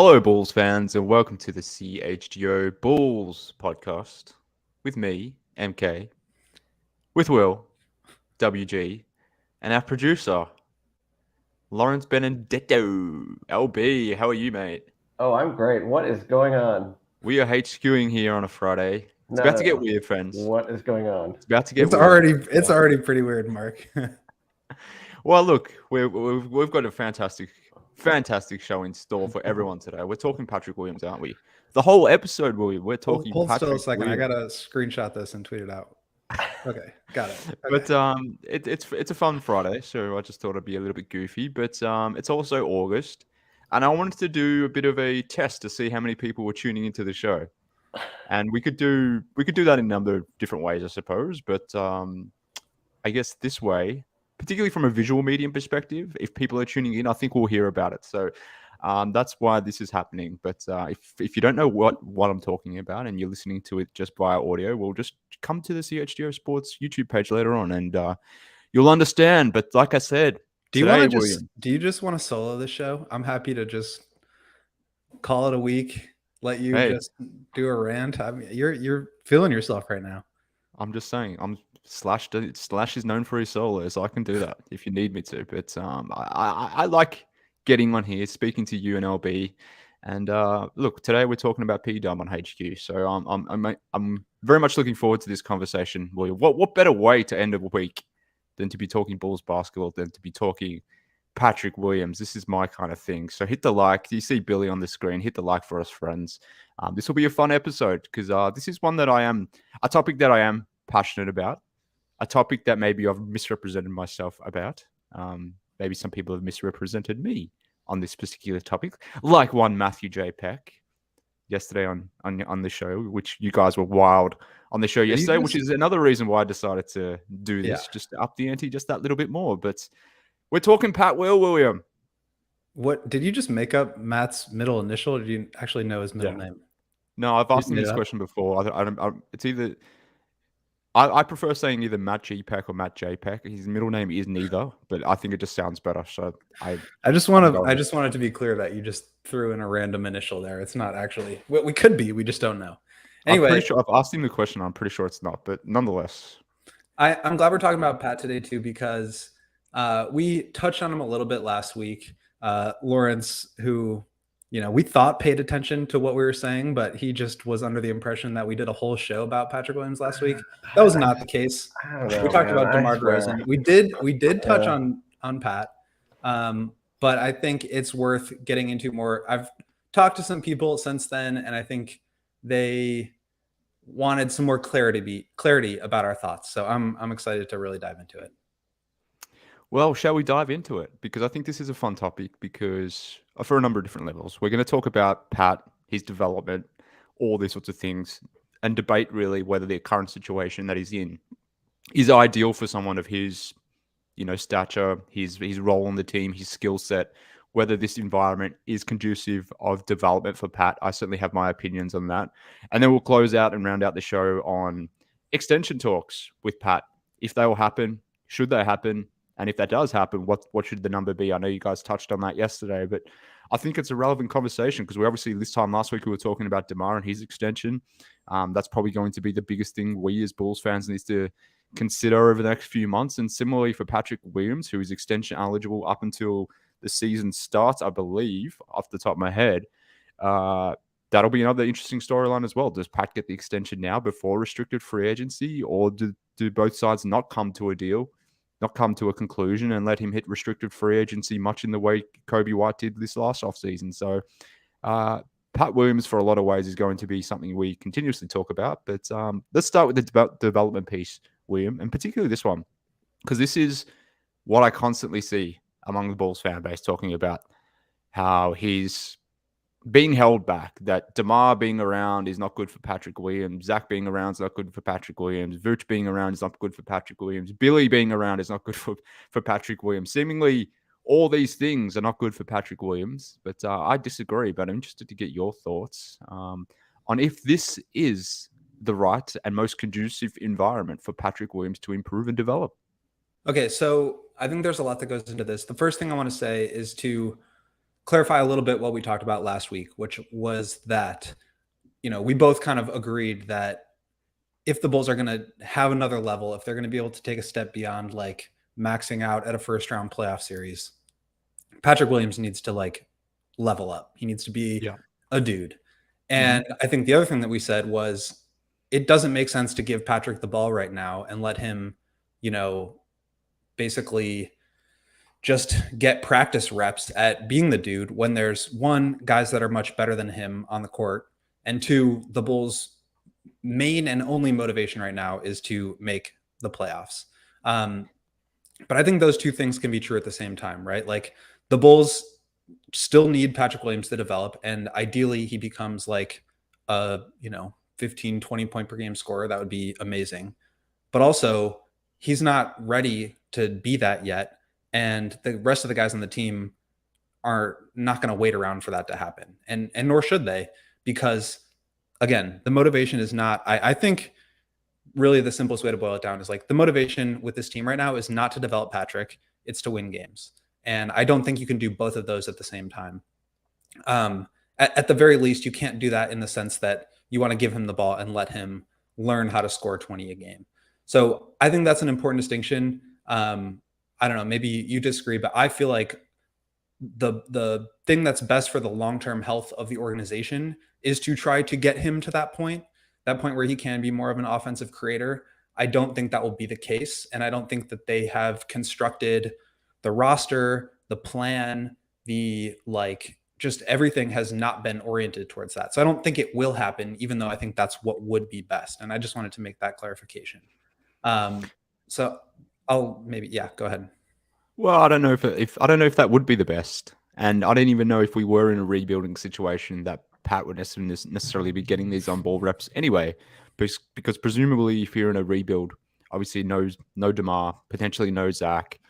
Hello, Bulls fans, and welcome to the CHGO Bulls Podcast with me, MK, with Will, WG, and our producer, Lawrence Benedetto. LB, how are you, mate? Oh, I'm great. What is going on? We are HQing here on a Friday. It's No, about no, to get no. weird, friends. What is going on? It's about to get It's weird. already pretty weird, Mark. Well, look, we've got a fantastic show in store for everyone today. We're talking Patrick Williams, aren't we? The whole episode, we're talking Hold still a Patrick second. Williams. I gotta screenshot this and tweet it out. Okay, got it. Okay. But it's a fun Friday, so I just thought it'd be a little bit goofy. But it's also August, and I wanted to do a bit of a test to see how many people were tuning into the show, and we could do that in a number of different ways, I suppose. But I guess this way, particularly from a visual medium perspective, if people are tuning in, I think we'll hear about it. So that's why this is happening. But if you don't know what I'm talking about and you're listening to it just via audio, we'll just come to the CHGO Sports YouTube page later on and you'll understand. But like I said, Do you just want to solo this show? I'm happy to just call it a week. Let you just do a rant. I mean, you're feeling yourself right now. I'm just saying. Slash is known for his solos. So I can do that if you need me to. But I like getting on here, speaking to you and LB. And look, today we're talking about P-Dub on HQ. So I'm very much looking forward to this conversation. What better way to end a week than to be talking Bulls basketball, than to be talking Patrick Williams? This is my kind of thing. So hit the like. You see Billy on the screen. Hit the like for us, friends. This will be a fun episode because this is one that a topic that I am passionate about, a topic that maybe I've misrepresented myself about. Maybe some people have misrepresented me on this particular topic, like one Matthew J. Peck yesterday on the show, which you guys were wild on the show yesterday, which is another reason why I decided to do this, just to up the ante just that little bit more. But we're talking Pat William. What did you just make up Matt's middle initial, or do you actually know his middle name? No, I've asked him this question before. It's either I prefer saying either Matt G Peck or Matt J Peck. His middle name is neither, but I think it just sounds better. So I just want it to be clear that you just threw in a random initial there. It's not actually what we could be. We just don't know. Anyway, I'm pretty sure I've asked him the question. I'm pretty sure it's not, but nonetheless, I'm glad we're talking about Pat today too, because we touched on him a little bit last week. Lawrence, who we thought paid attention to what we were saying, but he just was under the impression that we did a whole show about Patrick Williams last week. That was not the case. We talked about DeMar DeRozan. We did touch on Pat, but I think it's worth getting into more. I've talked to some people since then, and I think they wanted some more clarity about our thoughts. So I'm excited to really dive into it. Well, shall we dive into it? Because I think this is a fun topic because for a number of different levels. We're going to talk about Pat, his development, all these sorts of things, and debate really whether the current situation that he's in is ideal for someone of his, stature, his role on the team, his skill set, whether this environment is conducive of development for Pat. I certainly have my opinions on that. And then we'll close out and round out the show on extension talks with Pat. If they will happen, should they happen? And if that does happen, what should the number be? I know you guys touched on that yesterday, but I think it's a relevant conversation because we obviously this time last week we were talking about DeMar and his extension. That's probably going to be the biggest thing we as Bulls fans need to consider over the next few months. And similarly for Patrick Williams, who is extension eligible up until the season starts, I believe, off the top of my head. That'll be another interesting storyline as well. Does Pat get the extension now before restricted free agency, or do both sides not come to a deal? Not come to a conclusion and let him hit restricted free agency much in the way Kobe White did this last offseason. So Pat Williams, for a lot of ways, is going to be something we continuously talk about. But let's start with the development piece, William, and particularly this one, because this is what I constantly see among the Bulls fan base talking about how he's being held back, that DeMar being around is not good for Patrick Williams. Zach being around is not good for Patrick Williams. Vooch being around is not good for Patrick Williams. Billy being around is not good for Patrick Williams. Seemingly, all these things are not good for Patrick Williams. But I disagree. But I'm interested to get your thoughts on if this is the right and most conducive environment for Patrick Williams to improve and develop. Okay, so I think there's a lot that goes into this. The first thing I want to say is to clarify a little bit what we talked about last week, which was that, we both kind of agreed that if the Bulls are going to have another level, if they're going to be able to take a step beyond like maxing out at a first round playoff series, Patrick Williams needs to like level up. He needs to be a dude. And I think the other thing that we said was it doesn't make sense to give Patrick the ball right now and let him, basically just get practice reps at being the dude when there's one, guys that are much better than him on the court, and two, the Bulls' main and only motivation right now is to make the playoffs. But I think those two things can be true at the same time, right? Like the Bulls still need Patrick Williams to develop, and ideally he becomes like a 15, 20 point per game scorer. That would be amazing. But also he's not ready to be that yet, and the rest of the guys on the team are not going to wait around for that to happen, and nor should they, because again, the motivation is not, I think really the simplest way to boil it down is like the motivation with this team right now is not to develop Patrick, it's to win games. And I don't think you can do both of those at the same time. At the very least, you can't do that in the sense that you want to give him the ball and let him learn how to score 20 a game. So I think that's an important distinction. I don't know, maybe you disagree, but I feel like the thing that's best for the long-term health of the organization is to try to get him to that point where he can be more of an offensive creator. I don't think that will be the case. And I don't think that they have constructed the roster, the plan, just everything has not been oriented towards that. So I don't think it will happen, even though I think that's what would be best. And I just wanted to make that clarification. So I'll go ahead. Well, I don't know if that would be the best, and I don't even know if we were in a rebuilding situation that Pat would necessarily be getting these on-ball reps anyway, because presumably if you're in a rebuild, obviously no DeMar, potentially no Zach,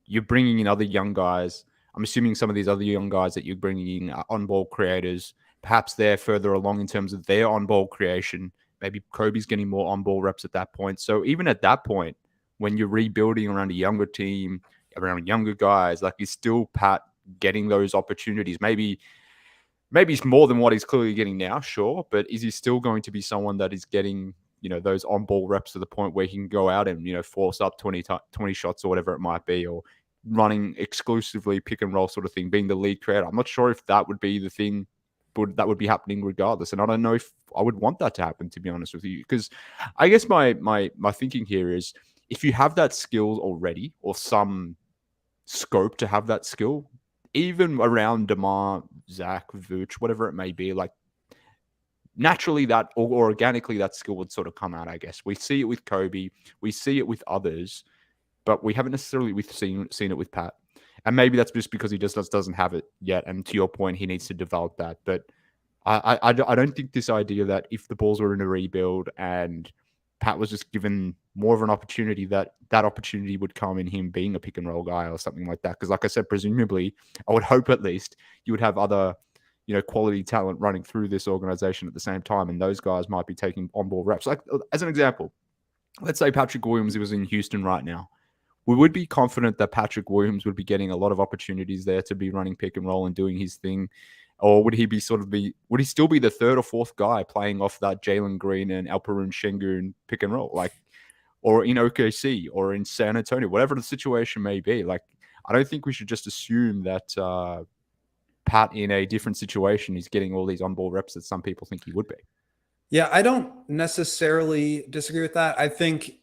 you're bringing in other young guys. I'm assuming some of these other young guys that you're bringing in are on-ball creators. Perhaps they're further along in terms of their on-ball creation. Maybe Kobe's getting more on-ball reps at that point. So even at that point, when you're rebuilding around a younger team, around younger guys, like is still Pat getting those opportunities? Maybe it's more than what he's clearly getting now, sure, but is he still going to be someone that is getting, those on-ball reps to the point where he can go out and, force up 20 shots or whatever it might be, or running exclusively pick and roll sort of thing, being the lead creator? I'm not sure if that would be the thing, but that would be happening regardless. And I don't know if I would want that to happen, to be honest with you, because I guess my thinking here is if you have that skill already or some scope to have that skill, even around DeMar, Zach, Vooch, whatever it may be, like naturally that or organically that skill would sort of come out, I guess. We see it with Kobe, we see it with others, but we haven't necessarily seen it with Pat. And maybe that's just because he just doesn't have it yet. And to your point, he needs to develop that. But I don't think this idea that if the Bulls were in a rebuild and Pat was just given more of an opportunity, that opportunity would come in him being a pick and roll guy or something like that. Because like I said, presumably, I would hope at least you would have other, quality talent running through this organization at the same time. And those guys might be taking on-ball reps. Like as an example, let's say Patrick Williams was in Houston right now. We would be confident that Patrick Williams would be getting a lot of opportunities there to be running pick and roll and doing his thing. Or would he would he still be the third or fourth guy playing off that Jalen Green and Alperen Şengün pick and roll, or in OKC or in San Antonio, whatever the situation may be? Like, I don't think we should just assume that Pat in a different situation is getting all these on-ball reps that some people think he would be. Yeah, I don't necessarily disagree with that. I think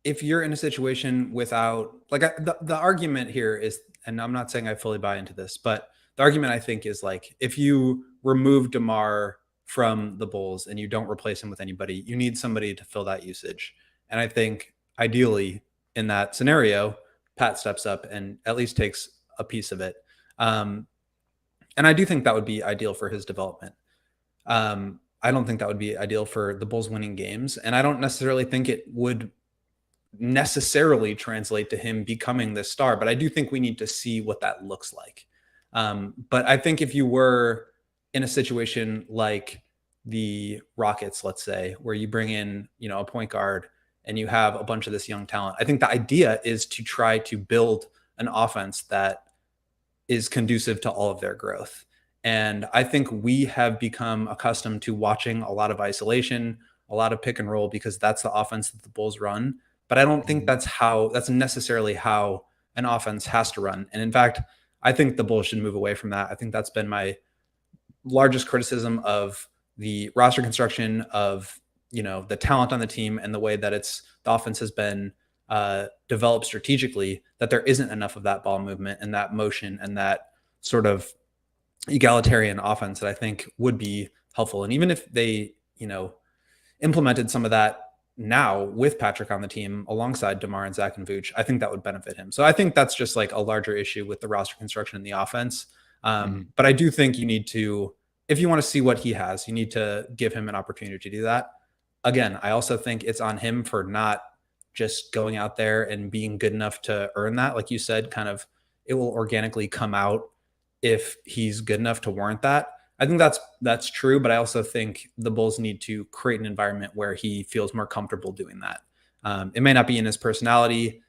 if you're in a situation without, the argument here is, and I'm not saying I fully buy into this, but the argument I think is like, if you remove DeMar from the Bulls and you don't replace him with anybody, you need somebody to fill that usage. And I think ideally in that scenario, Pat steps up and at least takes a piece of it. And I do think that would be ideal for his development. I don't think that would be ideal for the Bulls winning games. And I don't necessarily think it would necessarily translate to him becoming this star, but I do think we need to see what that looks like. But I think if you were in a situation like the Rockets, let's say, where you bring in, a point guard and you have a bunch of this young talent, I think the idea is to try to build an offense that is conducive to all of their growth. And I think we have become accustomed to watching a lot of isolation, a lot of pick and roll, because that's the offense that the Bulls run. But I don't think that's necessarily how an offense has to run. And in fact, I think the Bulls should move away from that. I think that's been my largest criticism of the roster construction, of the talent on the team, and the way that the offense has been developed strategically, that there isn't enough of that ball movement and that motion and that sort of egalitarian offense that I think would be helpful. And even if they, implemented some of that now with Patrick on the team alongside DeMar and Zach and Vooch, I think that would benefit him. So I think that's just like a larger issue with the roster construction in the offense. But I do think you need to, if you want to see what he has, you need to give him an opportunity to do that. Again, I also think it's on him for not just going out there and being good enough to earn that. Like you said, kind of, it will organically come out if he's good enough to warrant that. I think that's true, but I also think the Bulls need to create an environment where he feels more comfortable doing that. It may not be in his personality,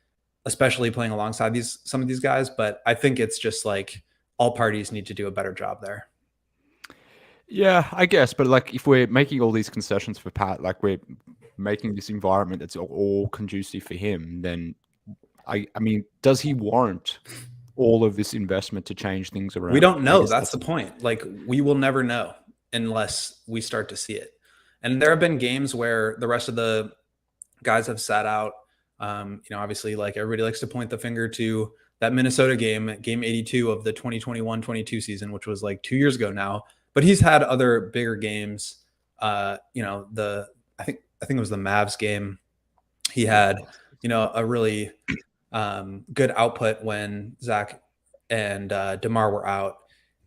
especially playing alongside some of these guys, but I think it's just like all parties need to do a better job there. Yeah, I guess, but like if we're making all these concessions for Pat, like we're making this environment that's all conducive for him, then I mean, does he warrant all of this investment to change things around? We don't know. That's the point. Like, we will never know unless we start to see it. And there have been games where the rest of the guys have sat out. Obviously, like, everybody likes to point the finger to that Minnesota game 82 of the 2021-22 season, which was like 2 years ago now. But he's had other bigger games. I think it was the Mavs game. He had, a really good output when Zach and DeMar were out.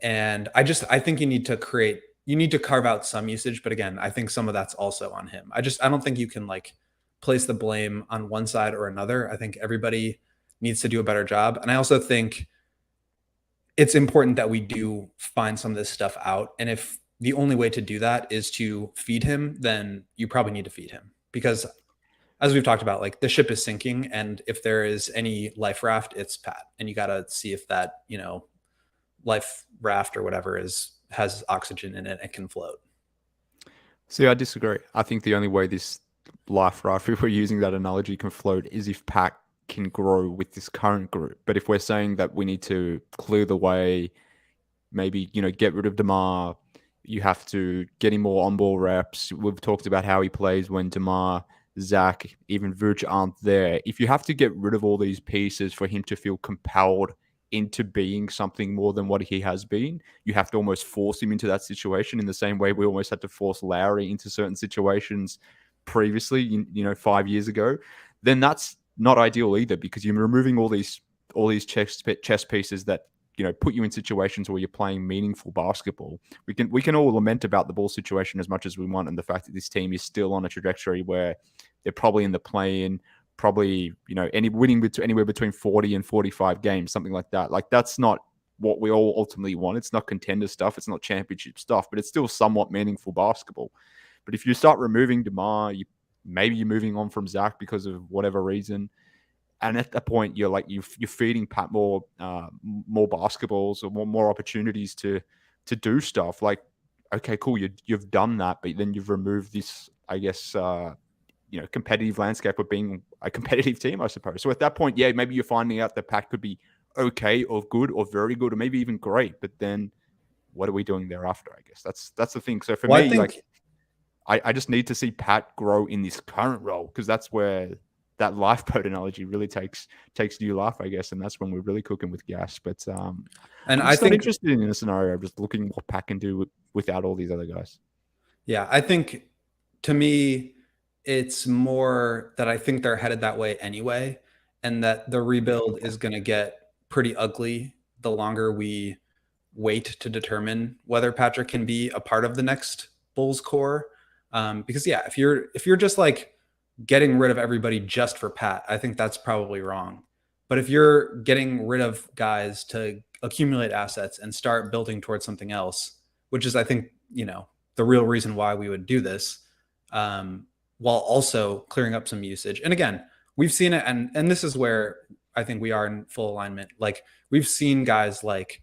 And I think you need to carve out some usage. But again, I think some of that's also on him. I don't think you can like place the blame on one side or another. I think everybody needs to do a better job. And I also think it's important that we do find some of this stuff out. And if the only way to do that is to feed him, then you probably need to feed him, because as we've talked about, like, the ship is sinking, and if there is any life raft, it's Pat. And you got to see if that, life raft or whatever has oxygen in it and can float. See, I disagree. I think the only way this life raft, if we're using that analogy, can float is if Pat can grow with this current group. But if we're saying that we need to clear the way, maybe, get rid of DeMar, you have to get him more on-ball reps. We've talked about how he plays when DeMar, Zach, even Vooch aren't there. If you have to get rid of all these pieces for him to feel compelled into being something more than what he has been, you have to almost force him into that situation, in the same way we almost had to force Lowry into certain situations previously, 5 years ago. Then that's not ideal either, because you're removing all these chess pieces that put you in situations where you're playing meaningful basketball. We can all lament about the Bulls situation as much as we want, and the fact that this team is still on a trajectory where they're probably in the play-in, probably winning anywhere between 40 and 45 games, something like that. Like, that's not what we all ultimately want. It's not contender stuff. It's not championship stuff, but it's still somewhat meaningful basketball. But if you start removing DeMar, maybe you're moving on from Zach because of whatever reason. And at that point, you're feeding Pat more basketballs or more opportunities to do stuff. Like, okay, cool, you've done that, but then you've removed this, I guess, competitive landscape of being a competitive team, I suppose. So at that point, yeah, maybe you're finding out that Pat could be okay or good or very good or maybe even great. But then, what are we doing thereafter? I guess that's the thing. So for me, I just need to see Pat grow in this current role, because that's where that lifeboat analogy really takes new life, I guess, and that's when we're really cooking with gas. But I think interested in a scenario of just looking what Pat can do without all these other guys. Yeah, I think, to me, it's more that I think they're headed that way anyway, and that the rebuild is going to get pretty ugly the longer we wait to determine whether Patrick can be a part of the next Bulls core. Because yeah, if you're just like getting rid of everybody just for Pat, I think that's probably wrong. But if you're getting rid of guys to accumulate assets and start building towards something else, which is, I think, the real reason why we would do this, while also clearing up some usage. And again, we've seen it, and this is where I think we are in full alignment. Like we've seen guys like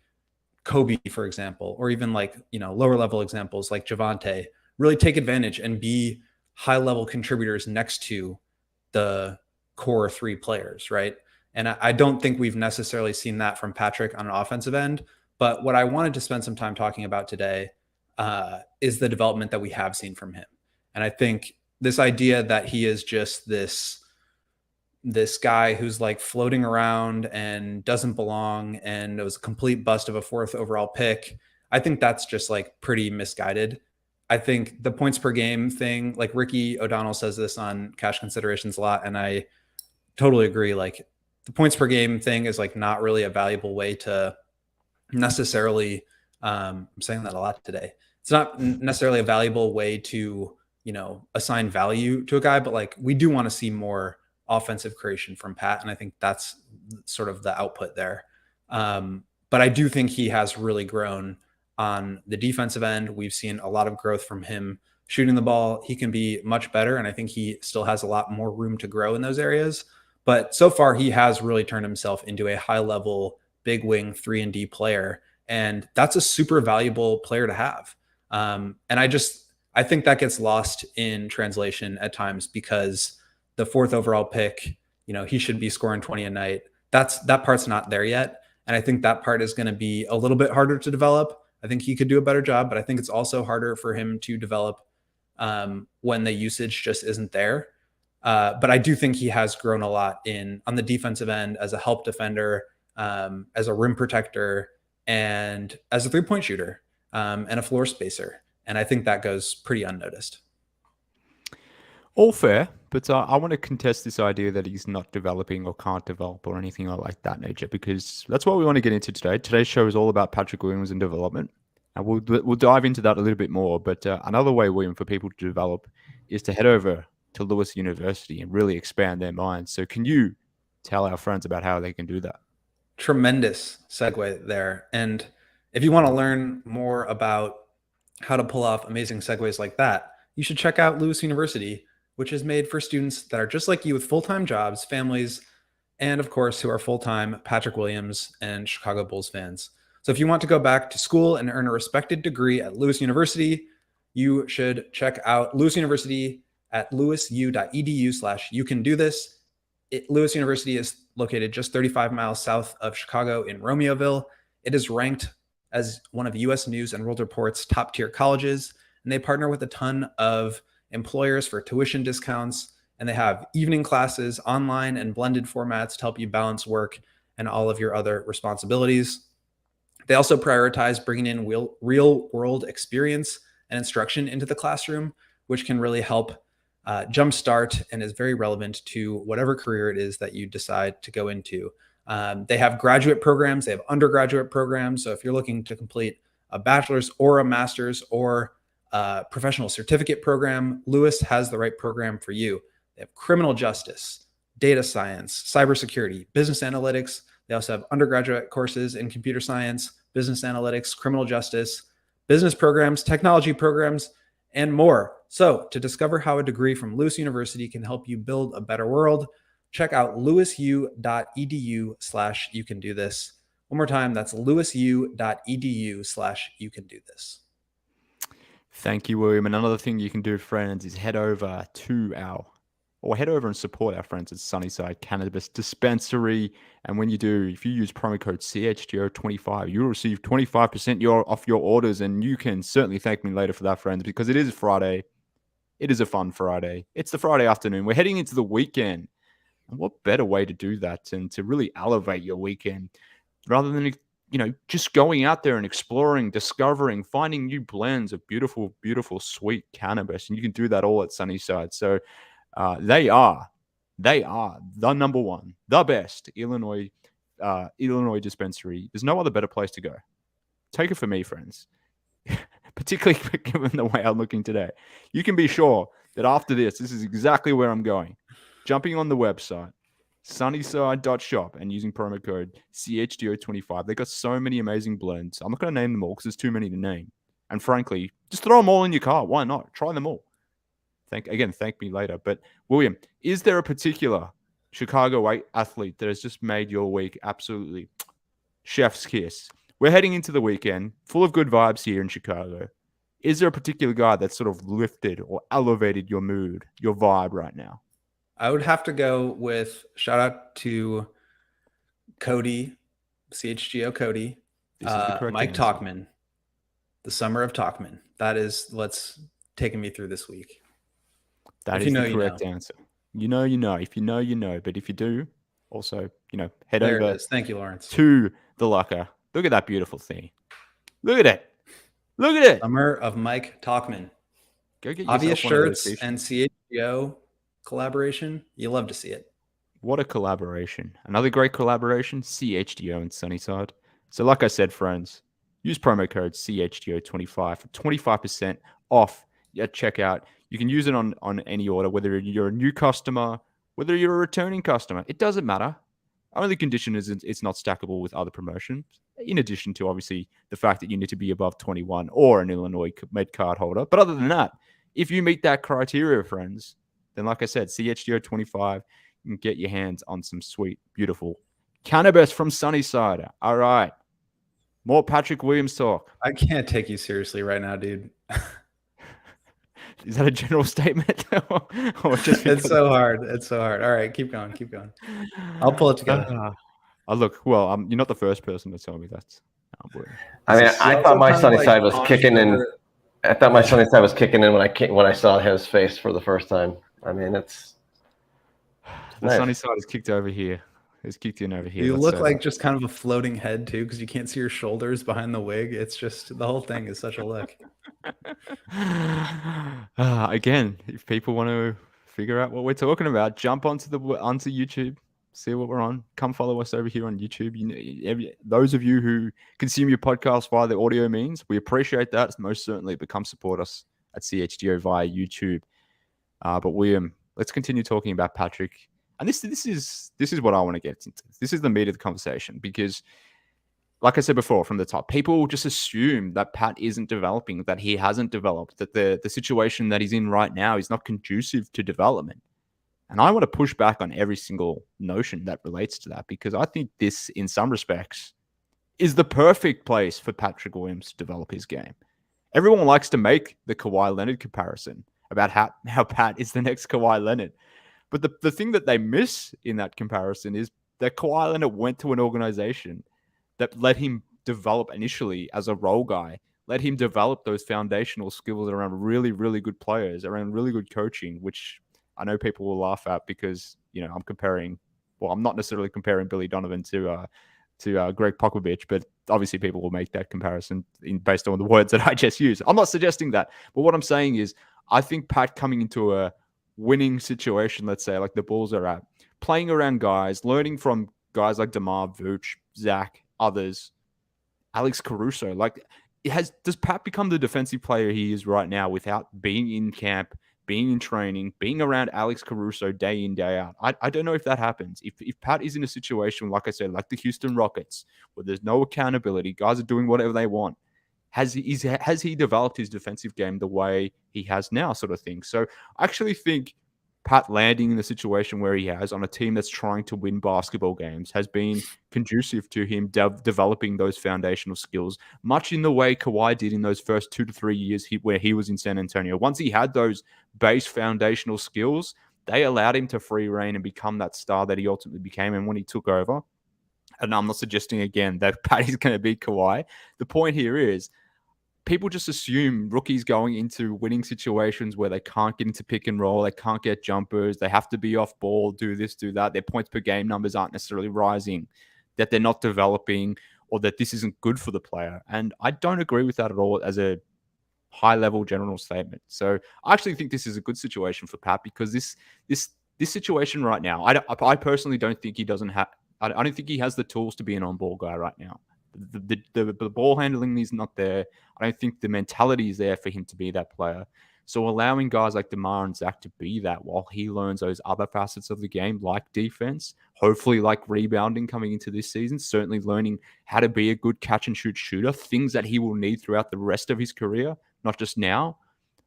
Kobe, for example, or even like, lower level examples like Javante really take advantage and be high level contributors next to the core three players, right? And I don't think we've necessarily seen that from Patrick on an offensive end. But what I wanted to spend some time talking about today is the development that we have seen from him. And I think this idea that he is just this guy who's like floating around and doesn't belong and it was a complete bust of a 4th overall pick, I think that's just like pretty misguided. I think the points per game thing, like Ricky O'Donnell says this on Cash Considerations a lot, and I totally agree. Like the points per game thing is like not really a valuable way to necessarily, I'm saying that a lot today. It's not necessarily a valuable way to, assign value to a guy, but like we do want to see more offensive creation from Pat. And I think that's sort of the output there. But I do think he has really grown on the defensive end. We've seen a lot of growth from him shooting the ball. He can be much better. And I think he still has a lot more room to grow in those areas. But so far, he has really turned himself into a high level, big wing 3-and-D player. And that's a super valuable player to have. And I think that gets lost in translation at times because the 4th overall pick, he should be scoring 20 a night. That part's not there yet. And I think that part is going to be a little bit harder to develop. I think he could do a better job, but I think it's also harder for him to develop when the usage just isn't there. But I do think he has grown a lot on the defensive end as a help defender, as a rim protector, and as a 3-point shooter, and a floor spacer. And I think that goes pretty unnoticed. All fair, but I want to contest this idea that he's not developing or can't develop or anything like that nature, because that's what we want to get into today. Today's show is all about Patrick Williams and development, and we'll dive into that a little bit more. But another way, William, for people to develop is to head over to Lewis University and really expand their minds. So can you tell our friends about how they can do that? Tremendous segue there. And if you want to learn more about how to pull off amazing segues like that, you should check out Lewis University, which is made for students that are just like you with full-time jobs, families, and of course, who are full-time Patrick Williams and Chicago Bulls fans. So if you want to go back to school and earn a respected degree at Lewis University, you should check out Lewis University at lewisu.edu/you-can-do-this. Lewis University is located just 35 miles south of Chicago in Romeoville. It is ranked as one of U.S. News and World Report's top-tier colleges, and they partner with a ton of employers for tuition discounts, and they have evening classes, online and blended formats to help you balance work and all of your other responsibilities. They also prioritize bringing in real-world experience and instruction into the classroom, which can really help jumpstart and is very relevant to whatever career it is that you decide to go into. They have graduate programs, they have undergraduate programs. So if you're looking to complete a bachelor's or a master's or a professional certificate program, Lewis has the right program for you. They have criminal justice, data science, cybersecurity, business analytics. They also have undergraduate courses in computer science, business analytics, criminal justice, business programs, technology programs, and more. So to discover how a degree from Lewis University can help you build a better world, check out lewisu.edu/you-can-do-this. One more time, that's lewisu.edu/you-can-do-this. Thank you, William. And another thing you can do, friends, is head over and support our friends at Sunnyside Cannabis Dispensary. And when you do, if you use promo code CHGO25, you'll receive 25% off your orders. And you can certainly thank me later for that, friends, because it is Friday. It is a fun Friday. It's the Friday afternoon. We're heading into the weekend. And what better way to do that than to really elevate your weekend rather than, just going out there and exploring, discovering, finding new blends of beautiful, beautiful, sweet cannabis. And you can do that all at Sunnyside. So they are the number one, the best Illinois dispensary. There's no other better place to go. Take it from me, friends. Particularly given the way I'm looking today. You can be sure that after this is exactly where I'm going. Jumping on the website, sunnyside.shop, and using promo code CHGO25. They got so many amazing blends. I'm not going to name them all because there's too many to name. And frankly, just throw them all in your car. Why not? Try them all. Thank me later. But William, is there a particular Chicago athlete that has just made your week absolutely chef's kiss. We're heading into the weekend, full of good vibes here in Chicago. Is there a particular guy that sort of lifted or elevated your mood, your vibe right now? I would have to go with shout out to Cody, CHGO Cody, This is the correct Mike answer. Talkman, the summer of Talkman. That is what's taking me through this week. That If is you know, the you correct know. answer. You know, you know. If you know, you know. But if you do, also, head There it over is. Thank you, Lawrence. to the locker. Look at that beautiful thing. Look at it. Look at it. Summer of Mike Talkman. Go get Obvious yourself one of those shirts t-shirts. and CHGO collaboration. You love to see it. What a collaboration. Another great collaboration, CHGO and Sunnyside. So like I said, friends, use promo code CHGO25 for 25% off at checkout. You can use it on any order, whether you're a new customer, whether you're a returning customer. It doesn't matter. Only condition is it's not stackable with other promotions, in addition to obviously the fact that you need to be above 21 or an Illinois Med card holder. But other than that, if you meet that criteria, friends, then like I said, CHGO25, you can get your hands on some sweet, beautiful cannabis from Sunnyside. All right. More Patrick Williams talk. I can't take you seriously right now, dude. Is that a general statement? Or just It's so hard. It's so hard. All right, keep going. Keep going. I'll pull it together. Look, well, you're not the first person to tell me that. I mean, This I is thought my also kind sunny of side like was kicking in. entrepreneur- I thought my sunny side was kicking in when I saw his face for the first time. I mean, it's The nice. sunny side is kicked over here. It's kicked in over here. You Let's look say like that. just kind of a floating head too, because you can't see your shoulders behind the wig. It's just the whole thing is such a look. Again, if people want to figure out what we're talking about, jump onto YouTube, see what we're on. Come follow us over here on YouTube. Those of you who consume your podcast via the audio means, we appreciate that most certainly. But come support us at CHGO via YouTube. But William, let's continue talking about Patrick. And this is what I want to get into. This is the meat of the conversation because, like I said before, from the top, people just assume that Pat isn't developing, that he hasn't developed, that the situation that he's in right now is not conducive to development. And I want to push back on every single notion that relates to that because I think this, in some respects, is the perfect place for Patrick Williams to develop his game. Everyone likes to make the Kawhi Leonard comparison about how Pat is the next Kawhi Leonard. But the thing that they miss in that comparison is that Kawhi Leonard went to an organization that let him develop initially as a role guy, let him develop those foundational skills around really, really good players, around really good coaching, which I know people will laugh at because, I'm comparing, well, I'm not necessarily comparing Billy Donovan to Greg Popovich, but obviously people will make that comparison based on the words that I just used. I'm not suggesting that, but what I'm saying is I think Pat coming into a winning situation, let's say, like the Bulls are at, playing around guys, learning from guys like DeMar, Vooch, Zach, others, Alex Caruso. Does Pat become the defensive player he is right now without being in camp, being in training, being around Alex Caruso day in, day out? I don't know if that happens. If Pat is in a situation, like I said, like the Houston Rockets, where there's no accountability, guys are doing whatever they want, has he developed his defensive game the way he has now, sort of thing? So I actually think Pat landing in the situation where he has on a team that's trying to win basketball games has been conducive to him developing those foundational skills, much in the way Kawhi did in those first 2 to 3 years where he was in San Antonio. Once he had those base foundational skills, they allowed him to free reign and become that star that he ultimately became. And when he took over, and I'm not suggesting again that Pat is going to beat Kawhi, the point here is people just assume rookies going into winning situations where they can't get into pick and roll, they can't get jumpers, they have to be off ball, do this, do that, their points per game numbers aren't necessarily rising, that they're not developing, or that this isn't good for the player. And I don't agree with that at all as a high-level general statement. So I actually think this is a good situation for Pat because this situation right now, I personally don't think he doesn't have. I don't think he has the tools to be an on-ball guy right now. The ball handling is not there. I don't think the mentality is there for him to be that player. So allowing guys like DeMar and Zach to be that while he learns those other facets of the game, like defense, hopefully like rebounding coming into this season, certainly learning how to be a good catch-and-shoot shooter, things that he will need throughout the rest of his career, not just now.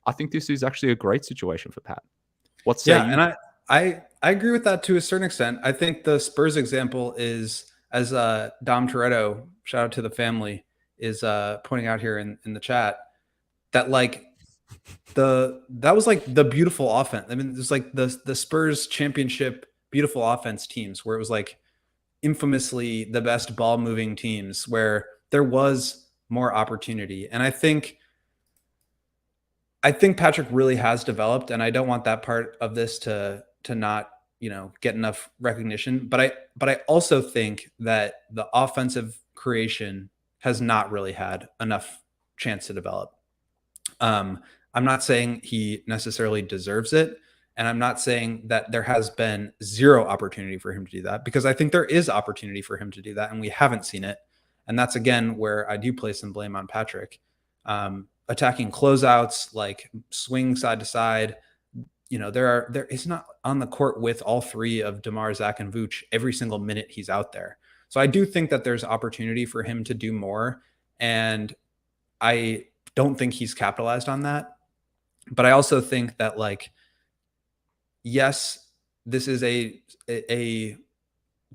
I think this is actually a great situation for Pat. What say you? And I agree with that to a certain extent. I think the Spurs example is, as Dom Toretto, shout out to the family, is pointing out here in the chat, that like that was like the beautiful offense. I mean, it was like the Spurs championship beautiful offense teams where it was like infamously the best ball moving teams where there was more opportunity. And I think Patrick really has developed, and I don't want that part of this to not, get enough recognition. But I also think that the offensive creation has not really had enough chance to develop. I'm not saying he necessarily deserves it, and I'm not saying that there has been zero opportunity for him to do that, because I think there is opportunity for him to do that, and we haven't seen it. And that's again where I do place some blame on Patrick. Attacking closeouts, like swing side to side. He's not on the court with all three of DeMar, Zach, and Vooch every single minute he's out there. So I do think that there's opportunity for him to do more, and I don't think he's capitalized on that. But I also think that, like, yes, this is a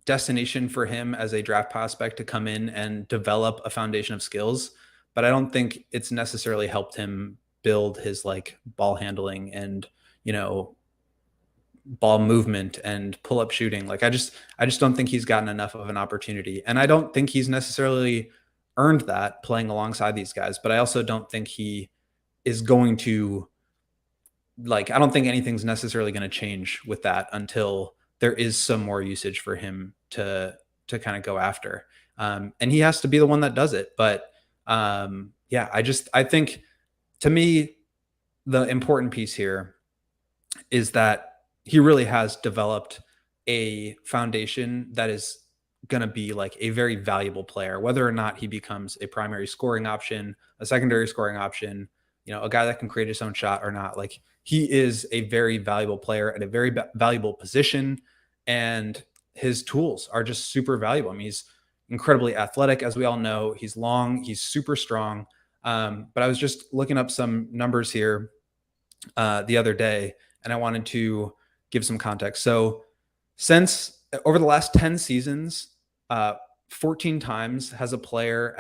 destination for him as a draft prospect to come in and develop a foundation of skills, but I don't think it's necessarily helped him build his like ball handling and, ball movement and pull up shooting. Like I just don't think he's gotten enough of an opportunity, and I don't think he's necessarily earned that playing alongside these guys, but I also don't think he is going to, like, I don't think anything's necessarily going to change with that until there is some more usage for him to kind of go after. And he has to be the one that does it. But yeah, I think, to me, the important piece here is that he really has developed a foundation that is going to be like a very valuable player, whether or not he becomes a primary scoring option, a secondary scoring option, a guy that can create his own shot or not. Like, he is a very valuable player at a very valuable position, and his tools are just super valuable. I mean, he's incredibly athletic, as we all know. He's long, he's super strong. But I was just looking up some numbers here the other day, and I wanted to give some context. So since over the last 10 seasons, 14 times has a player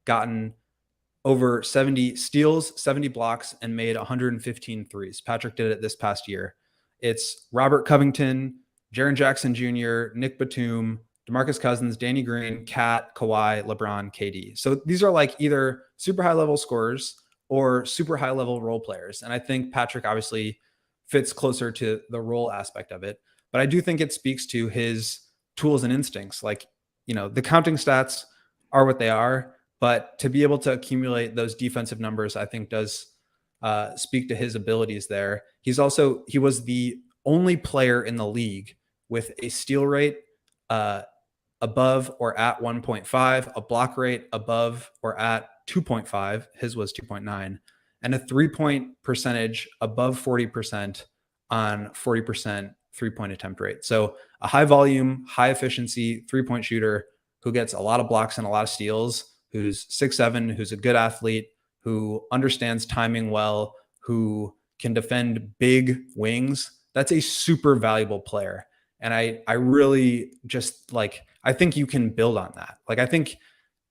gotten over 70 steals, 70 blocks, and made 115 threes. Patrick did it this past year. It's Robert Covington, Jaren Jackson Jr., Nick Batum, DeMarcus Cousins, Danny Green, Kat, Kawhi, LeBron, KD. So these are like either super high level scorers or super high level role players. And I think Patrick obviously fits closer to the role aspect of it. But I do think it speaks to his tools and instincts. Like, the counting stats are what they are, but to be able to accumulate those defensive numbers, I think does speak to his abilities there. He was the only player in the league with a steal rate above or at 1.5, a block rate above or at 2.5, his was 2.9, and a 3-point percentage above 40% on 40% 3-point attempt rate. So a high volume, high efficiency 3-point shooter who gets a lot of blocks and a lot of steals, who's 6'7", who's a good athlete, who understands timing well, who can defend big wings. That's a super valuable player. And I really just I think you can build on that. Like, I think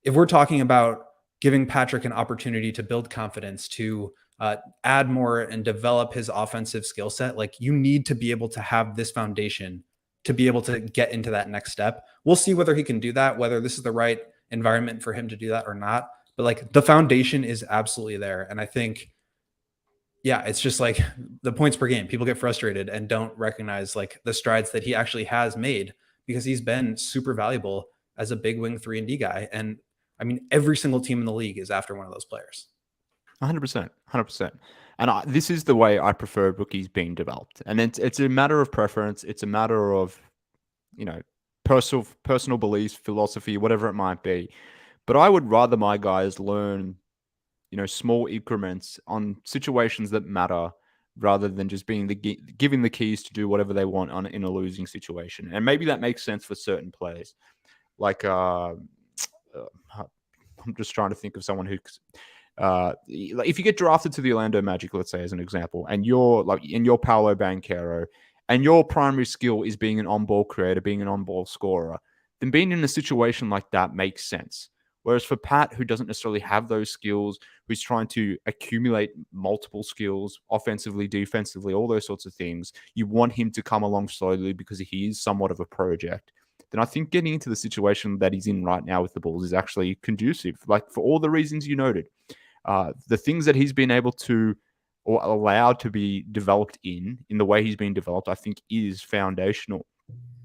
if we're talking about giving Patrick an opportunity to build confidence, to add more and develop his offensive skill set, like, you need to be able to have this foundation to be able to get into that next step. We'll see whether he can do that, whether this is the right environment for him to do that or not. But like, the foundation is absolutely there. And I think, yeah, it's just like the points per game. People get frustrated and don't recognize like the strides that he actually has made, because he's been super valuable as a big wing 3-and-D guy. And I mean, every single team in the league is after one of those players. 100%, 100%. And this is the way I prefer rookies being developed. And it's a matter of preference. It's a matter of, personal beliefs, philosophy, whatever it might be. But I would rather my guys learn, small increments on situations that matter, rather than just being giving the keys to do whatever they want in a losing situation. And maybe that makes sense for certain players. Like, I'm just trying to think of someone who Like if you get drafted to the Orlando Magic, let's say as an example, and you're Paolo Banchero, and your primary skill is being an on-ball creator, being an on-ball scorer, then being in a situation like that makes sense. Whereas for Pat, who doesn't necessarily have those skills, who's trying to accumulate multiple skills, offensively, defensively, all those sorts of things, you want him to come along slowly because he is somewhat of a project. Then I think getting into the situation that he's in right now with the Bulls is actually conducive, like for all the reasons you noted. The things that he's been able to or allowed to be developed in the way he's been developed, I think is foundational.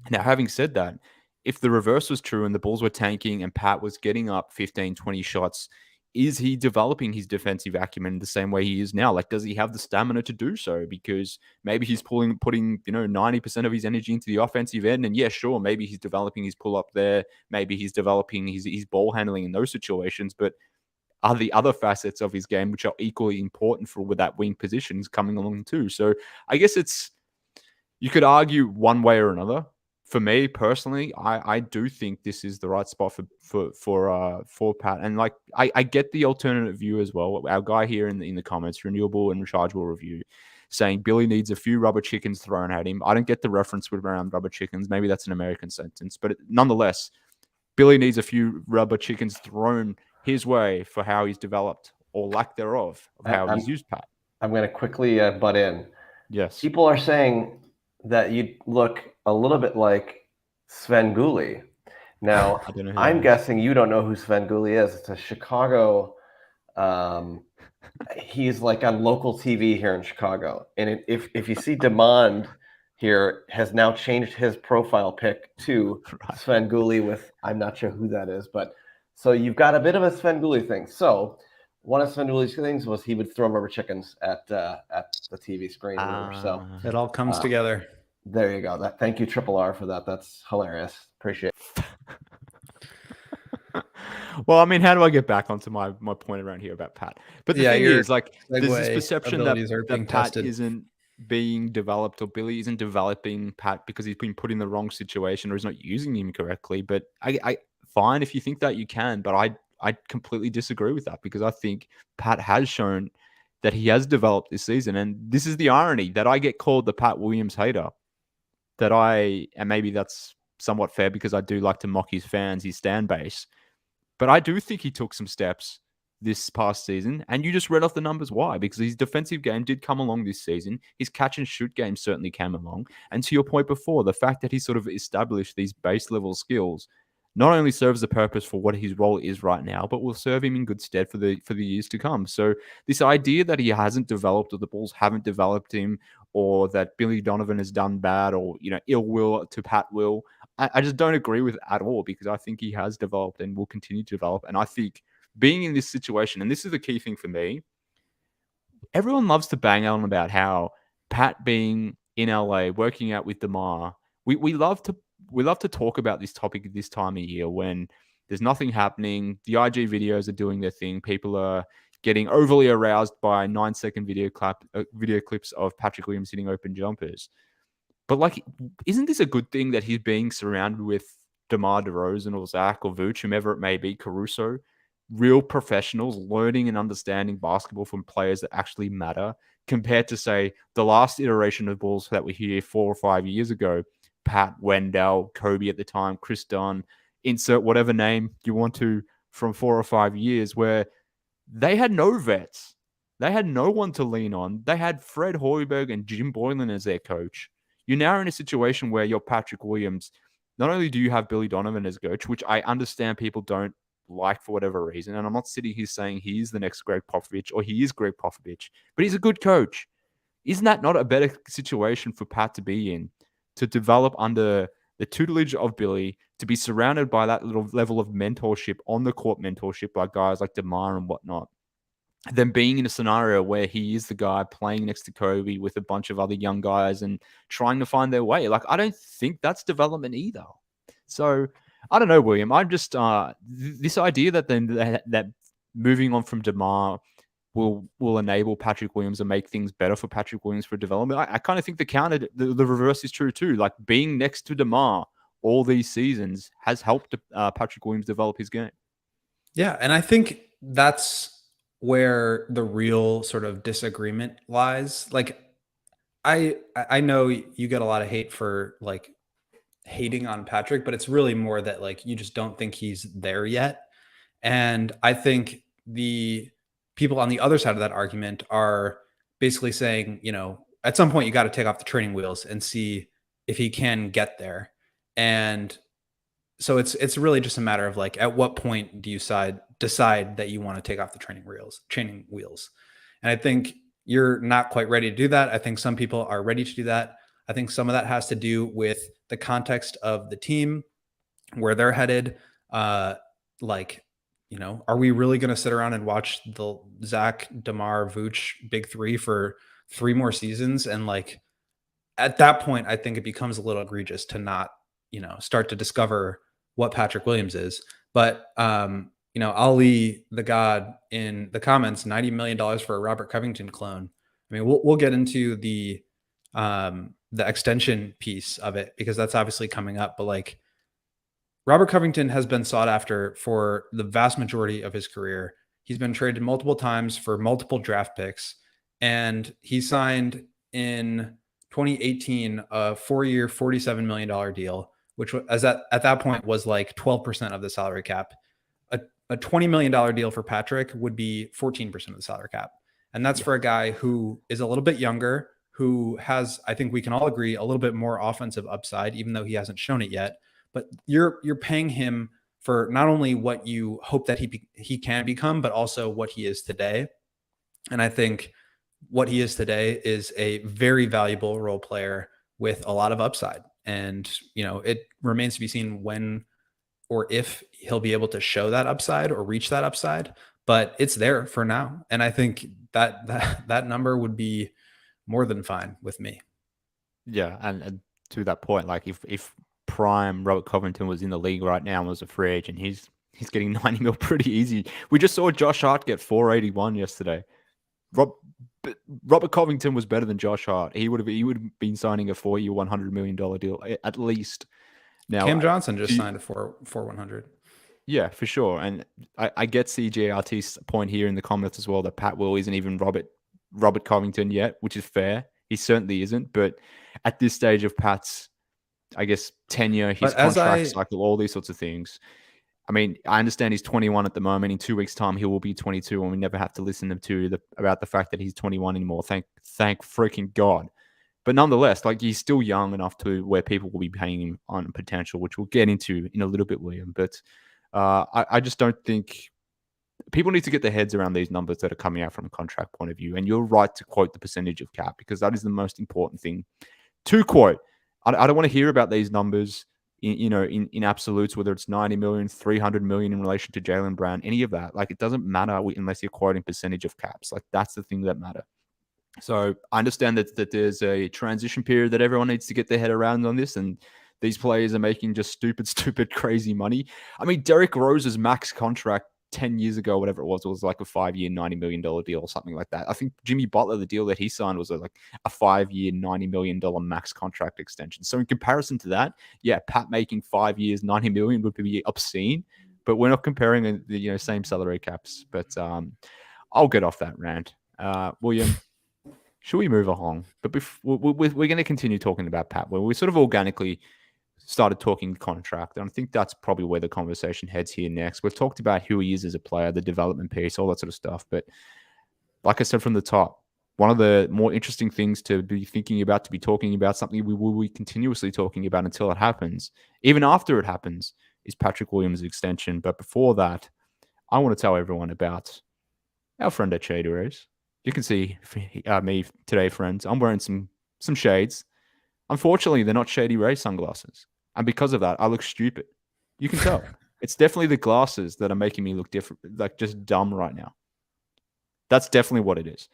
Now, having said that, if the reverse was true and the Bulls were tanking and Pat was getting up 15, 20 shots, is he developing his defensive acumen the same way he is now? Like, does he have the stamina to do so? Because maybe he's putting 90% of his energy into the offensive end. And yeah, sure, maybe he's developing his pull up there. Maybe he's developing his ball handling in those situations. But are the other facets of his game, which are equally important for with that wing position, is coming along too? So I guess you could argue one way or another. For me personally, I do think this is the right spot for Pat, and like I get the alternative view as well. Our guy here in the comments, Renewable and Rechargeable Review, saying Billy needs a few rubber chickens thrown at him. I don't get the reference with around rubber chickens. Maybe that's an American sentence, but nonetheless, Billy needs a few rubber chickens thrown his way for how he's developed or lack thereof of how he's used Pat. I'm going to quickly butt in. Yes. People are saying that you look a little bit like Sven Gulli. Now, I'm guessing you don't know who Sven Gulli is. It's a Chicago. He's like on local TV here in Chicago. And if you see Demand here has now changed his profile pic to Sven Gulli with, I'm not sure who that is, but so you've got a bit of a Sven Gulli thing. So one of Sven Gulli's things was he would throw rubber chickens at the TV screen. So it all comes together. There you go. Thank you, Triple R, for that. That's hilarious. Appreciate it. Well, I mean, how do I get back onto my point around here about Pat? But the thing is, like, there's this perception that Pat isn't being developed, or Billy isn't developing Pat because he's been put in the wrong situation or he's not using him correctly. But I fine if you think that, you can, but I completely disagree with that, because I think Pat has shown that he has developed this season. And this is the irony, that I get called the Pat Williams hater. And maybe that's somewhat fair because I do like to mock his fans, his stan base. But I do think he took some steps this past season. And you just read off the numbers why. Because his defensive game did come along this season. His catch and shoot game certainly came along. And to your point before, the fact that he sort of established these base level skills not only serves the purpose for what his role is right now, but will serve him in good stead for the years to come. So this idea that he hasn't developed, or the Bulls haven't developed him, or that Billy Donovan has done bad, or ill will to Pat will, I just don't agree with at all, because I think he has developed and will continue to develop. And I think being in this situation, and this is the key thing for me, everyone loves to bang on about how Pat being in LA, working out with DeMar, we love to talk about this topic at this time of year when there's nothing happening. The IG videos are doing their thing. People are getting overly aroused by 9-second video clips of Patrick Williams hitting open jumpers. But like, isn't this a good thing that he's being surrounded with DeMar DeRozan or Zach or Vooch, whomever it may be, Caruso, real professionals learning and understanding basketball from players that actually matter, compared to, say, the last iteration of Bulls that were here 4 or 5 years ago, Pat, Wendell, Kobe at the time, Chris Dunn, insert whatever name you want to from 4 or 5 years, where they had no vets. They had no one to lean on. They had Fred Hoiberg and Jim Boylan as their coach. You're now in a situation where you're Patrick Williams. Not only do you have Billy Donovan as coach, which I understand people don't like for whatever reason, and I'm not sitting here saying he's the next Greg Popovich or he is Greg Popovich, but he's a good coach. Isn't that not a better situation for Pat to be in? To develop under the tutelage of Billy, to be surrounded by that little level of mentorship, on the court mentorship by guys like DeMar and whatnot, than being in a scenario where he is the guy playing next to Kobe with a bunch of other young guys and trying to find their way. Like, I don't think that's development either. So I don't know, William. I'm just this idea that that moving on from DeMar will enable Patrick Williams and make things better for Patrick Williams for development. I kind of think the reverse is true too. Like, being next to DeMar all these seasons has helped Patrick Williams develop his game. Yeah, and I think that's where the real sort of disagreement lies. Like, I know you get a lot of hate for like hating on Patrick, but it's really more that like you just don't think he's there yet. And I think the people on the other side of that argument are basically saying, at some point you got to take off the training wheels and see if he can get there. And so it's really just a matter of like, at what point do you decide that you want to take off the training wheels? And I think you're not quite ready to do that. I think some people are ready to do that. I think some of that has to do with the context of the team, where they're headed. Are we really going to sit around and watch the Zach, DeMar, Vooch big three for 3 more seasons? And like, at that point, I think it becomes a little egregious to not, start to discover what Patrick Williams is. But, Ali, the God in the comments, $90 million for a Robert Covington clone. I mean, we'll get into the extension piece of it because that's obviously coming up. But like, Robert Covington has been sought after for the vast majority of his career. He's been traded multiple times for multiple draft picks, and he signed in 2018 a 4-year, $47 million deal, which at that point was like 12% of the salary cap. A $20 million deal for Patrick would be 14% of the salary cap. And that's for a guy who is a little bit younger, who has, I think we can all agree, a little bit more offensive upside, even though he hasn't shown it yet. But you're paying him for not only what you hope that he can become, but also what he is today. And I think what he is today is a very valuable role player with a lot of upside. And, it remains to be seen when or if he'll be able to show that upside or reach that upside, but it's there for now. And I think that number would be more than fine with me. Yeah. And to that point, like if prime Robert Covington was in the league right now and was a free agent, he's getting 90 mil pretty easy. We just saw Josh Hart get 481 yesterday. Robert Covington was better than Josh Hart. He would have been signing a 4-year, $100 million deal at least. Now Cam Johnson just signed a 4-100. Yeah, for sure. And I get CJRT's point here in the comments as well that Pat Will isn't even Robert Covington yet, which is fair. He certainly isn't. But at this stage of Pat's, I guess, tenure, his contract cycle, all these sorts of things. I mean, I understand he's 21 at the moment. In 2 weeks' time, he will be 22, and we never have to listen to about the fact that he's 21 anymore. Thank freaking God. But nonetheless, like, he's still young enough to where people will be paying him on potential, which we'll get into in a little bit, William. But I just don't think people need to get their heads around these numbers that are coming out from a contract point of view. And you're right to quote the percentage of cap, because that is the most important thing to quote. I don't want to hear about these numbers in absolutes, whether it's 90 million, 300 million in relation to Jaylen Brown, any of that. Like, it doesn't matter unless you're quoting percentage of caps. Like, that's the thing that matters. So I understand that there's a transition period that everyone needs to get their head around on this, and these players are making just stupid, crazy money. I mean, Derrick Rose's max contract 10 years ago, whatever it was like a 5-year, $90 million deal or something like that. I think Jimmy Butler, the deal that he signed was like a 5-year, $90 million max contract extension. So in comparison to that, yeah, Pat making 5 years, $90 million would be obscene, but we're not comparing the same salary caps. But I'll get off that rant. William, should we move along? But we're going to continue talking about Pat. Where we sort of organically started talking contract, and I think that's probably where the conversation heads here next. We've talked about who he is as a player, the development piece, all that sort of stuff. But like I said from the top, one of the more interesting things to be thinking about, to be talking about, something we will be continuously talking about until it happens, even after it happens, is Patrick Williams' extension. But before that, I want to tell everyone about our friend at Shady Rays. You can see me today, friends. I'm wearing some shades. Unfortunately, they're not Shady Ray sunglasses. And because of that, I look stupid. You can tell. It's definitely the glasses that are making me look different, like just dumb right now. That's definitely what it is.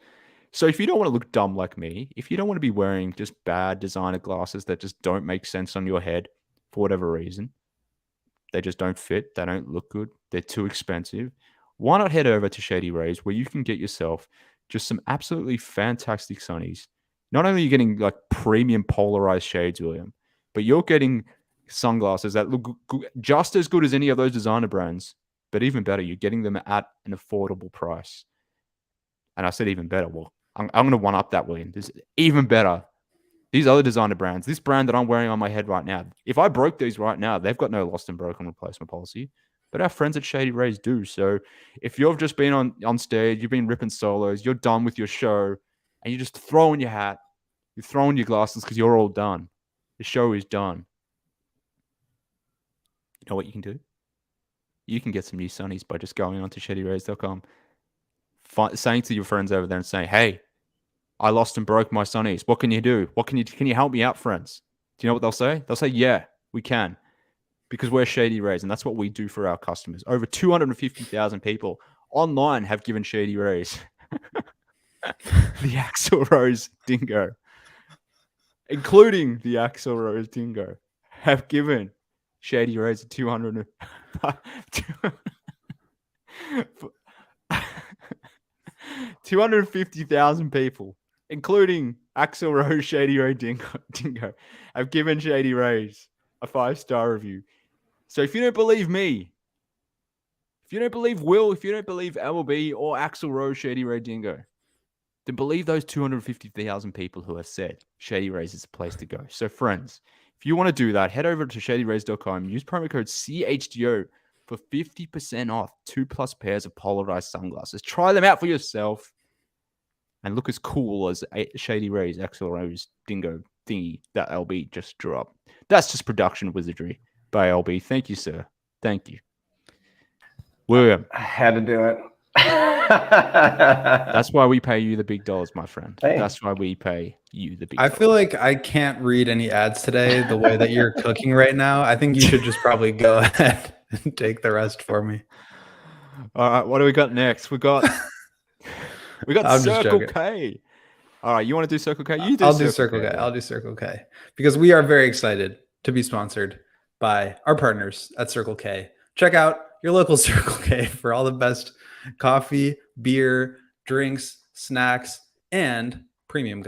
So if you don't want to look dumb like me, if you don't want to be wearing just bad designer glasses that just don't make sense on your head for whatever reason, they just don't fit, they don't look good, they're too expensive, why not head over to Shady Rays, where you can get yourself just some absolutely fantastic sunnies. Not only are you getting like premium polarized shades, William, but you're getting sunglasses that look just as good as any of those designer brands, but even better, you're getting them at an affordable price. And I said even better. Well, I'm going to one up that, William. There's even better. These other designer brands, this brand that I'm wearing on my head right now, if I broke these right now, they've got no lost and broken replacement policy. But our friends at Shady Rays do. So if you've just been on stage, you've been ripping solos, you're done with your show, and you're just throwing your hat, you're throwing your glasses because you're all done. The show is done. You know what you can do? You can get some new sunnies by just going on to shadyrays.com, saying to your friends over there and saying, hey, I lost and broke my sunnies. What can you do? Can you help me out, friends? Do you know what they'll say? They'll say, yeah, we can. Because we're Shady Rays, and that's what we do for our customers. Over 250,000 people online have given Shady Rays the Axl Rose Dingo, including the Axl Rose Dingo, have given Shady Rays 250,000 people, including Axl Rose Shady Ray Dingo, have given Shady Rays a 5-star review. So if you don't believe me, if you don't believe Will, if you don't believe MLB or Axl Rose Shady Ray Dingo, then believe those 250,000 people who have said Shady Rays is the place to go. So friends, if you want to do that, head over to shadyrays.com, use promo code CHGO for 50% off 2+ pairs of polarized sunglasses. Try them out for yourself and look as cool as Shady Rays Axl Rose Dingo thingy that LB just drew up. That's just production wizardry by LB. Thank you, sir. Thank you. William. I had to do it. That's why we pay you the big dollars, my friend. Hey. That's why we pay you the big I dollars. feel like I can't read any ads today the way that you're cooking right now. I think you should just probably go ahead and take the rest for me. All right, what do we got next? We got Circle K. All right, you want to do Circle K? I'll do Circle K. I'll do Circle K because we are very excited to be sponsored by our partners at Circle K. Check out your local Circle K for all the best coffee, beer, drinks, snacks, and premium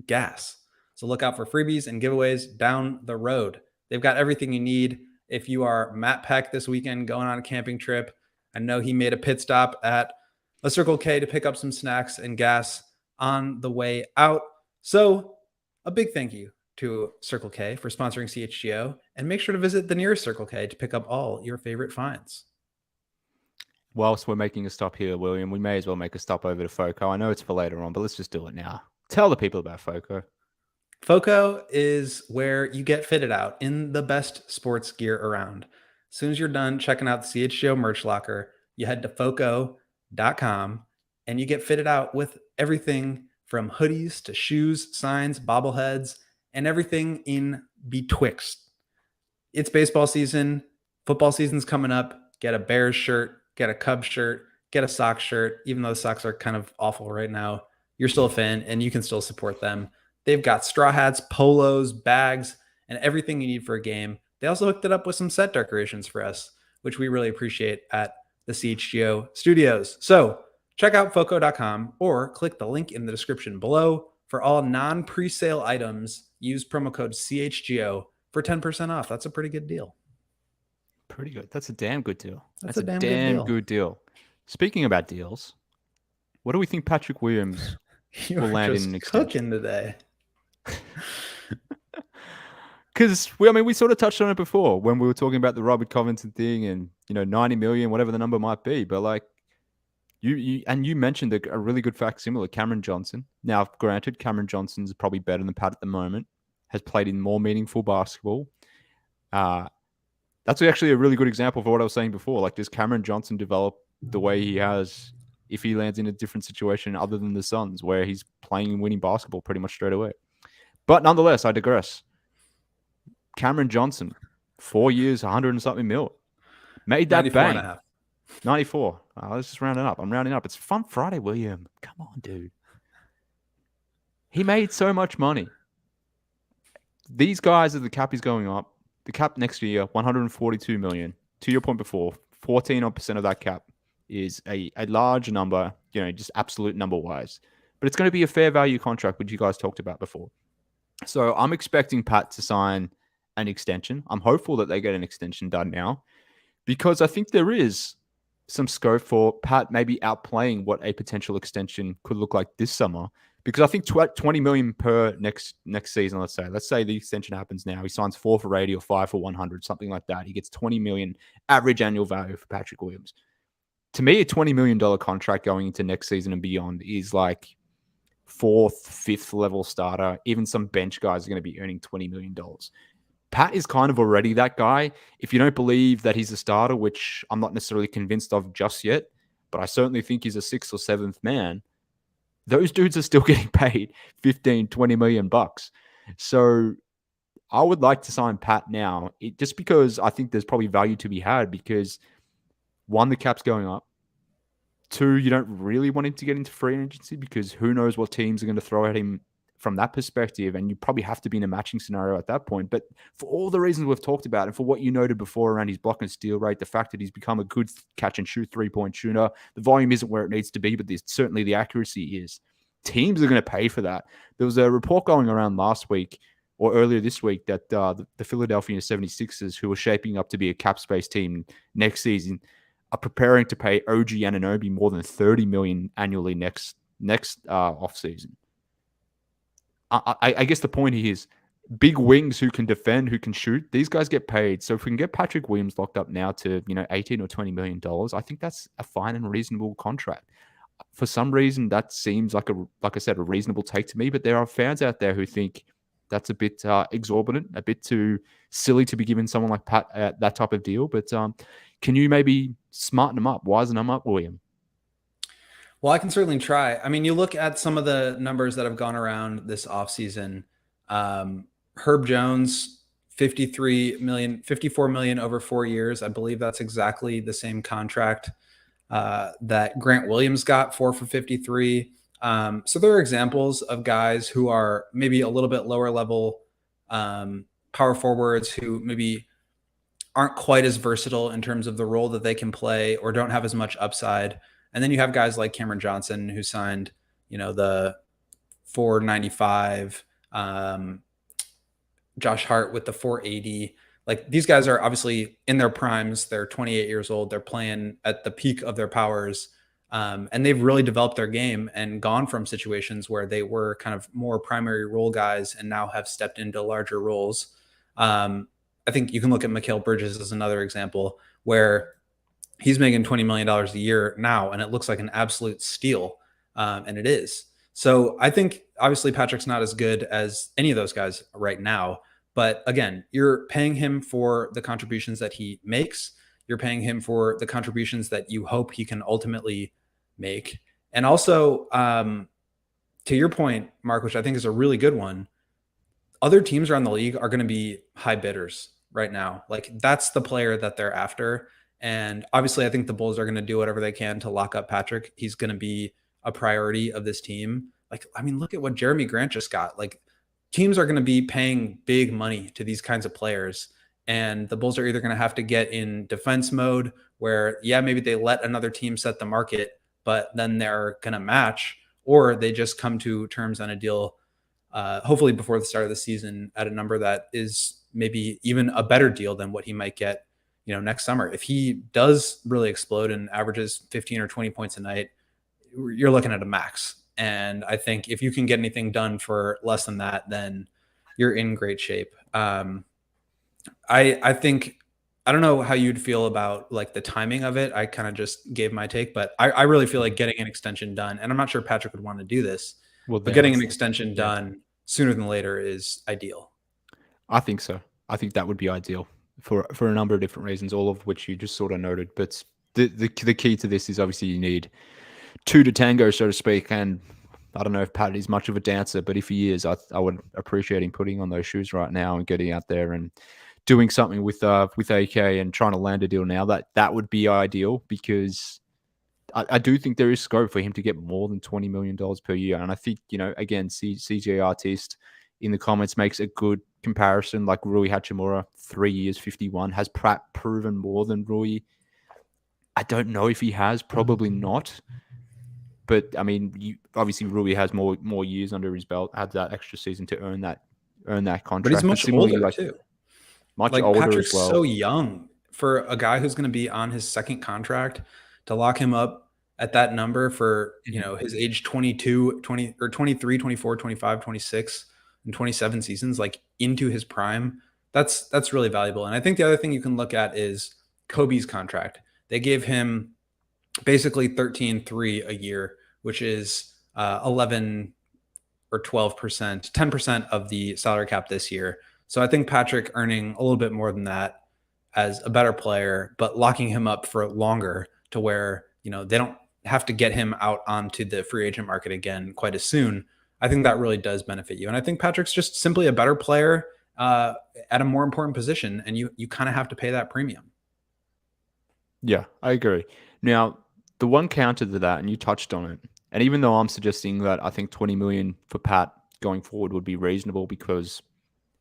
gas. So look out for freebies and giveaways down the road. They've got everything you need. If you are Matt Peck this weekend going on a camping trip, I know he made a pit stop at a Circle K to pick up some snacks and gas on the way out. So a big thank you to Circle K for sponsoring CHGO, and make sure to visit the nearest Circle K to pick up all your favorite finds. Whilst we're making a stop here, William, we may as well make a stop over to FOCO. I know it's for later on, but let's just do it now. Tell the people about FOCO. FOCO is where you get fitted out in the best sports gear around. As soon as you're done checking out the CHGO merch locker, you head to foco.com and you get fitted out with everything from hoodies to shoes, signs, bobbleheads, and everything in betwixt. It's baseball season. Football season's coming up. Get a Bears shirt, get a Cubs shirt, get a Sox shirt. Even though the Sox are kind of awful right now, you're still a fan and you can still support them. They've got straw hats, polos, bags, and everything you need for a game. They also hooked it up with some set decorations for us, which we really appreciate at the CHGO studios. So check out foco.com or click the link in the description below. For all non-presale items, use promo code CHGO for 10% off. That's a pretty good deal. Pretty good. That's a damn good deal. That's a damn good deal. Speaking about deals, what do we think Patrick Williams will land in an extension? Cooking today. Because we sort of touched on it before when we were talking about the Robert Covington thing and 90 million, whatever the number might be. But like you mentioned a really good facsimile, Cameron Johnson. Now, granted, Cameron Johnson's probably better than Pat at the moment. Has played in more meaningful basketball. That's actually a really good example for what I was saying before. Like, does Cameron Johnson develop the way he has if he lands in a different situation other than the Suns, where he's playing and winning basketball pretty much straight away? But nonetheless, I digress. Cameron Johnson, 4 years, 100 and something mil. Made that bang. 94. Let's just round it up. I'm rounding up. It's Fun Friday, William. Come on, dude. He made so much money. These guys, as the cap is going up, the cap next year, 142 million. To your point before, 14% of that cap is a large number, just absolute number-wise. But it's going to be a fair value contract, which you guys talked about before. So I'm expecting Pat to sign an extension. I'm hopeful that they get an extension done now, because I think there is some scope for Pat maybe outplaying what a potential extension could look like this summer. Because I think 20 million per next season, let's say the extension happens now. He signs 4 for 80 or 5 for 100, something like that. He gets 20 million average annual value for Patrick Williams. To me, a $20 million contract going into next season and beyond is like 4th, 5th level starter. Even some bench guys are going to be earning $20 million. Pat is kind of already that guy. If you don't believe that he's a starter, which I'm not necessarily convinced of just yet, but I certainly think he's a 6th or 7th man, those dudes are still getting paid 15, 20 million bucks. So I would like to sign Pat now, just because I think there's probably value to be had, because 1, the cap's going up. 2, you don't really want him to get into free agency because who knows what teams are going to throw at him from that perspective, and you probably have to be in a matching scenario at that point. But for all the reasons we've talked about, and for what you noted before around his block and steal rate, the fact that he's become a good catch and shoot 3-point shooter, the volume isn't where it needs to be, but certainly the accuracy is. Teams are going to pay for that. There was a report going around last week or earlier this week that the Philadelphia 76ers, who are shaping up to be a cap space team next season, are preparing to pay OG Anunoby more than $30 million annually next offseason. I guess the point here is big wings who can defend, who can shoot. These guys get paid. So if we can get Patrick Williams locked up now to 18 or $20 million, I think that's a fine and reasonable contract. For some reason, that seems like I said, a reasonable take to me. But there are fans out there who think that's a bit exorbitant, a bit too silly to be giving someone like Pat that type of deal. But can you maybe smarten them up, wisen them up, William? Well, I can certainly try. I mean, you look at some of the numbers that have gone around this offseason. Herb Jones, 54 million over 4 years. I believe that's exactly the same contract that Grant Williams got, 4 for 53. So there are examples of guys who are maybe a little bit lower level power forwards who maybe aren't quite as versatile in terms of the role that they can play or don't have as much upside. And then you have guys like Cameron Johnson, who signed, the 495, Josh Hart with the 480. Like, these guys are obviously in their primes. They're 28 years old. They're playing at the peak of their powers. And they've really developed their game and gone from situations where they were kind of more primary role guys and now have stepped into larger roles. I think you can look at Mikal Bridges as another example where he's making $20 million a year now, and it looks like an absolute steal. And it is. So I think obviously Patrick's not as good as any of those guys right now. But again, you're paying him for the contributions that he makes. You're paying him for the contributions that you hope he can ultimately make. And also, to your point, Mark, which I think is a really good one, other teams around the league are going to be high bidders right now. Like, that's the player that they're after. And obviously, I think the Bulls are going to do whatever they can to lock up Patrick. He's going to be a priority of this team. Like, I mean, look at what Jeremy Grant just got. Like, teams are going to be paying big money to these kinds of players. And the Bulls are either going to have to get in defense mode where, yeah, maybe they let another team set the market, but then they're going to match, or they just come to terms on a deal, hopefully before the start of the season, at a number that is maybe even a better deal than what he might get, next summer. If he does really explode and averages 15 or 20 points a night, you're looking at a max. And I think if you can get anything done for less than that, then you're in great shape. I think, I don't know how you'd feel about like the timing of it. I kind of just gave my take, but I really feel like getting an extension done, and I'm not sure Patrick would want to do this, but getting an extension done sooner than later is ideal. I think so. I think that would be ideal for a number of different reasons, all of which you just sort of noted. But the key to this is obviously you need two to tango, so to speak. And I don't know if Pat is much of a dancer, but if he is, I would appreciate him putting on those shoes right now and getting out there and doing something with AK and trying to land a deal now. That would be ideal, because I do think there is scope for him to get more than $20 million per year. And I think, again, CJ Artist in the comments makes a good comparison, like Rui Hachimura, 3 years, 51. Has Pratt proven more than Rui? I don't know if he has, probably not. But I mean, obviously Rui has more years under his belt, had that extra season to earn that contract. But he's much older too. Much older Patrick's as well. So young for a guy who's going to be on his second contract to lock him up at that number for, his age 22, 20 or 23, 24, 25, 26 and 27 seasons, like into his prime, that's really valuable. And I think the other thing you can look at is Kobe's contract. They gave him basically 13.3 a year, which is 11 or 12%, 10% of the salary cap this year. So I think Patrick earning a little bit more than that as a better player, but locking him up for longer to where, they don't have to get him out onto the free agent market again quite as soon. I think that really does benefit you. And I think Patrick's just simply a better player at a more important position, and you kind of have to pay that premium. Yeah, I agree. Now, the one counter to that, and you touched on it, and even though I'm suggesting that I think 20 million for Pat going forward would be reasonable because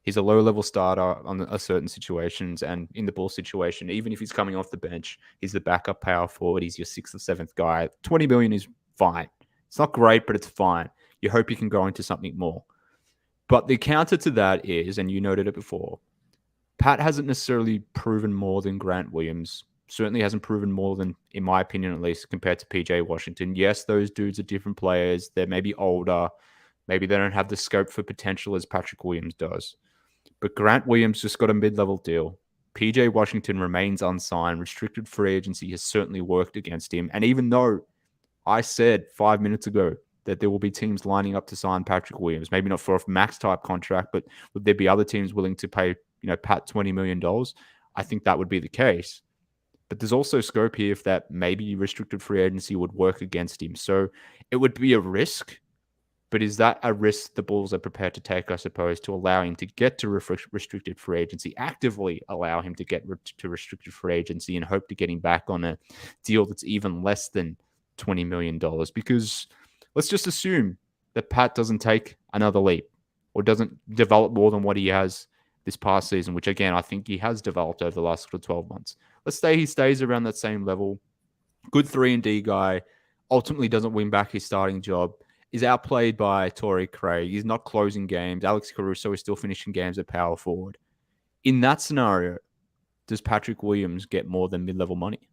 he's a low-level starter on a certain situations, and in the Bulls situation, even if he's coming off the bench, he's the backup power forward, he's your 6th or 7th guy. 20 million is fine. It's not great, but it's fine. You hope you can grow into something more. But the counter to that is, and you noted it before, Pat hasn't necessarily proven more than Grant Williams. Certainly hasn't proven more than, in my opinion at least, compared to PJ Washington. Yes, those dudes are different players. They're maybe older. Maybe they don't have the scope for potential as Patrick Williams does. But Grant Williams just got a mid-level deal. PJ Washington remains unsigned. Restricted free agency has certainly worked against him. And even though I said 5 minutes ago that there will be teams lining up to sign Patrick Williams, maybe not for a max type contract, but would there be other teams willing to pay, Pat $20 million? I think that would be the case. But there's also scope here if that maybe restricted free agency would work against him. So it would be a risk. But is that a risk the Bulls are prepared to take, I suppose, to allow him to get to restricted free agency, actively allow him to get to restricted free agency and hope to get him back on a deal that's even less than $20 million? Because let's just assume that Pat doesn't take another leap or doesn't develop more than what he has this past season, which, again, I think he has developed over the last 12 months. Let's say he stays around that same level. Good 3-and-D guy, ultimately doesn't win back his starting job, is outplayed by Torrey Craig. He's not closing games. Alex Caruso is still finishing games at power forward. In that scenario, does Patrick Williams get more than mid-level money?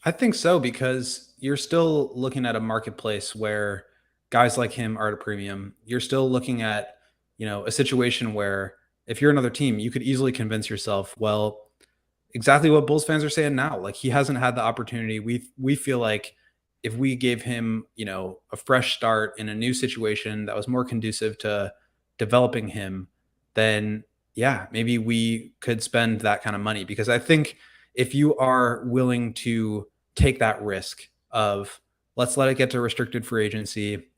I think so, because you're still looking at a marketplace where guys like him are at a premium. You're still looking at, a situation where if you're another team, you could easily convince yourself, well, exactly what Bulls fans are saying now. Like, he hasn't had the opportunity. We feel like if we gave him, a fresh start in a new situation that was more conducive to developing him, then yeah, maybe we could spend that kind of money. Because I think if you are willing to take that risk of let's let it get to restricted free agency,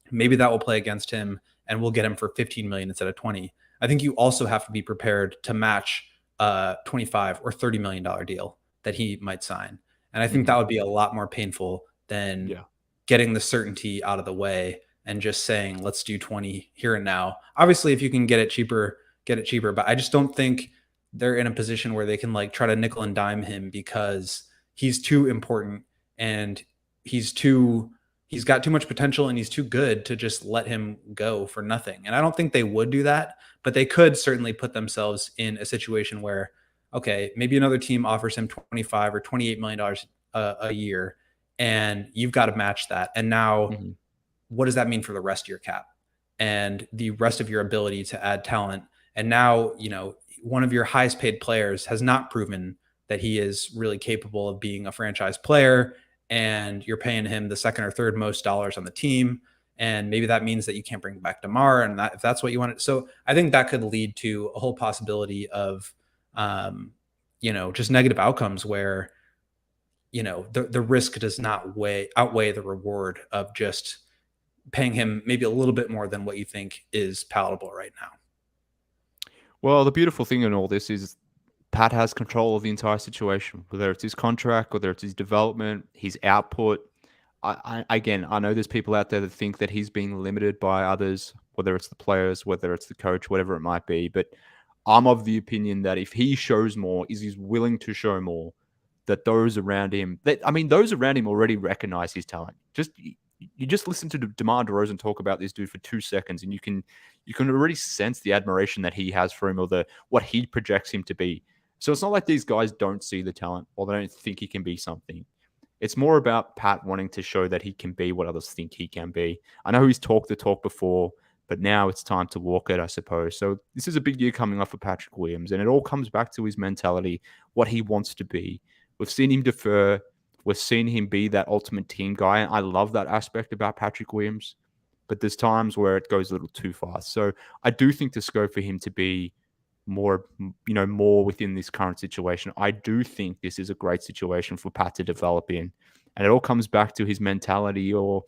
maybe that will play against him and we'll get him for 15 million instead of 20. I think you also have to be prepared to match a $25 or $30 million deal that he might sign. And I think that would be a lot more painful than getting the certainty out of the way and just saying, let's do 20 here and now. Obviously, if you can get it cheaper, get it cheaper. But I just don't think they're in a position where they can like try to nickel and dime him because he's too important and he's got too much potential and he's too good to just let him go for nothing. And I don't think they would do that, but they could certainly put themselves in a situation where, okay, maybe another team offers him $25 or $28 million a year, and you've got to match that. And now what does that mean for the rest of your cap and the rest of your ability to add talent? And now, one of your highest paid players has not proven that he is really capable of being a franchise player, and you're paying him the second or third most dollars on the team. And maybe that means that you can't bring back DeMar, and if that's what you want. So I think that could lead to a whole possibility of, just negative outcomes where, the risk does not outweigh the reward of just paying him maybe a little bit more than what you think is palatable right now. Well, the beautiful thing in all this is Pat has control of the entire situation, whether it's his contract, whether it's his development, his output. I know there's people out there that think that he's being limited by others, whether it's the players, whether it's the coach, whatever it might be. But I'm of the opinion that if he shows more, he's willing to show more, that those around him, those around him already recognize his talent. You just listen to DeMar DeRozan talk about this dude for 2 seconds, and you can already sense the admiration that he has for him, or what he projects him to be. So it's not like these guys don't see the talent or they don't think he can be something. It's more about Pat wanting to show that he can be what others think he can be. I know he's talked the talk before, but now it's time to walk it, I suppose. So this is a big year coming up for Patrick Williams, and it all comes back to his mentality, what he wants to be. We've seen him defer. We've seen him be that ultimate team guy. And I love that aspect about Patrick Williams, but there's times where it goes a little too fast. So I do think the scope for him to be more within this current situation. I do think this is a great situation for Pat to develop in. And it all comes back to his mentality or,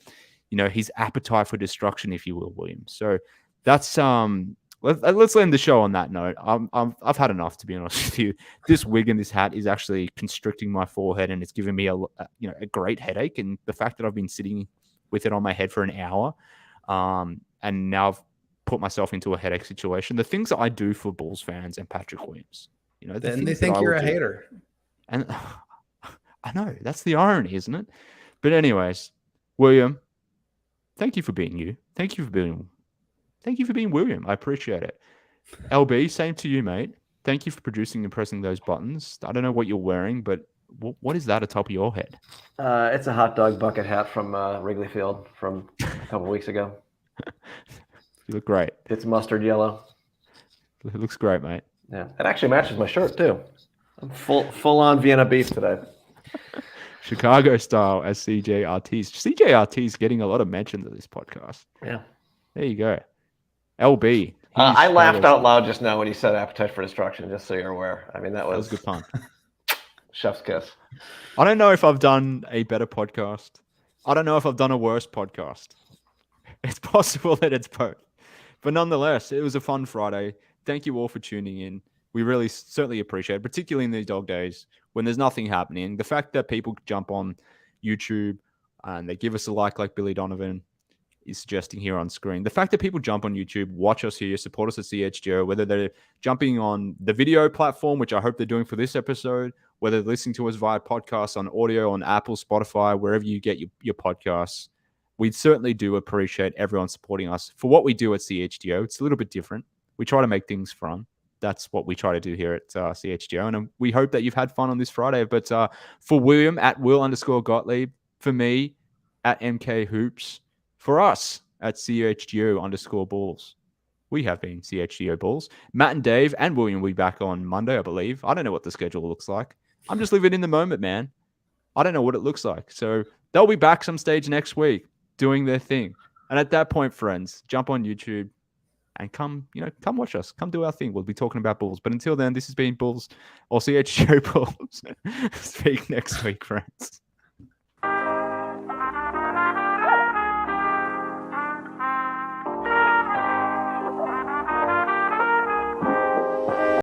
his appetite for destruction, if you will, Williams. So that's let's end the show on that note. I've had enough, to be honest with you. This wig and this hat is actually constricting my forehead, and it's giving me a great headache. And the fact that I've been sitting with it on my head for an hour, and now I've put myself into a headache situation. The things that I do for Bulls fans and Patrick Williams, then they think you're a hater. And I know that's the irony, isn't it? But anyways, William, thank you for being you. Thank you for being William. I appreciate it. LB, same to you, mate. Thank you for producing and pressing those buttons. I don't know what you're wearing, but what is that atop of your head? It's a hot dog bucket hat from Wrigley Field from a couple weeks ago. You look great. It's mustard yellow. It looks great, mate. Yeah, it actually matches my shirt too. I'm full on Vienna beef today. Chicago style as CJRTs. CJRT's getting a lot of mentions of this podcast. Yeah. There you go. LB. I laughed out loud just now when you said appetite for destruction, just so you're aware. I mean, that was good fun. Chef's kiss. I don't know if I've done a better podcast. I don't know if I've done a worse podcast. It's possible that it's both. But nonetheless, it was a fun Friday. Thank you all for tuning in. We really certainly appreciate it, particularly in these dog days when there's nothing happening. The fact that people jump on YouTube and they give us a like Billy Donovan is suggesting here on screen. The fact that people jump on YouTube, watch us here, support us at CHGO, whether they're jumping on the video platform, which I hope they're doing for this episode, whether they're listening to us via podcasts on audio, on Apple, Spotify, wherever you get your podcasts. We certainly do appreciate everyone supporting us for what we do at CHGO. It's a little bit different. We try to make things fun. That's what we try to do here at CHGO. And we hope that you've had fun on this Friday. But for William, at Will_Gottlieb, for me, at MK Hoops, for us at CHGO_Bulls. We have been CHGO Bulls. Matt and Dave and William will be back on Monday, I believe. I don't know what the schedule looks like. I'm just living in the moment, man. I don't know what it looks like. So they'll be back some stage next week doing their thing. And at that point, friends, jump on YouTube and come watch us. Come do our thing. We'll be talking about Bulls. But until then, this has been Bulls or CHGO Bulls. Speak next week, friends.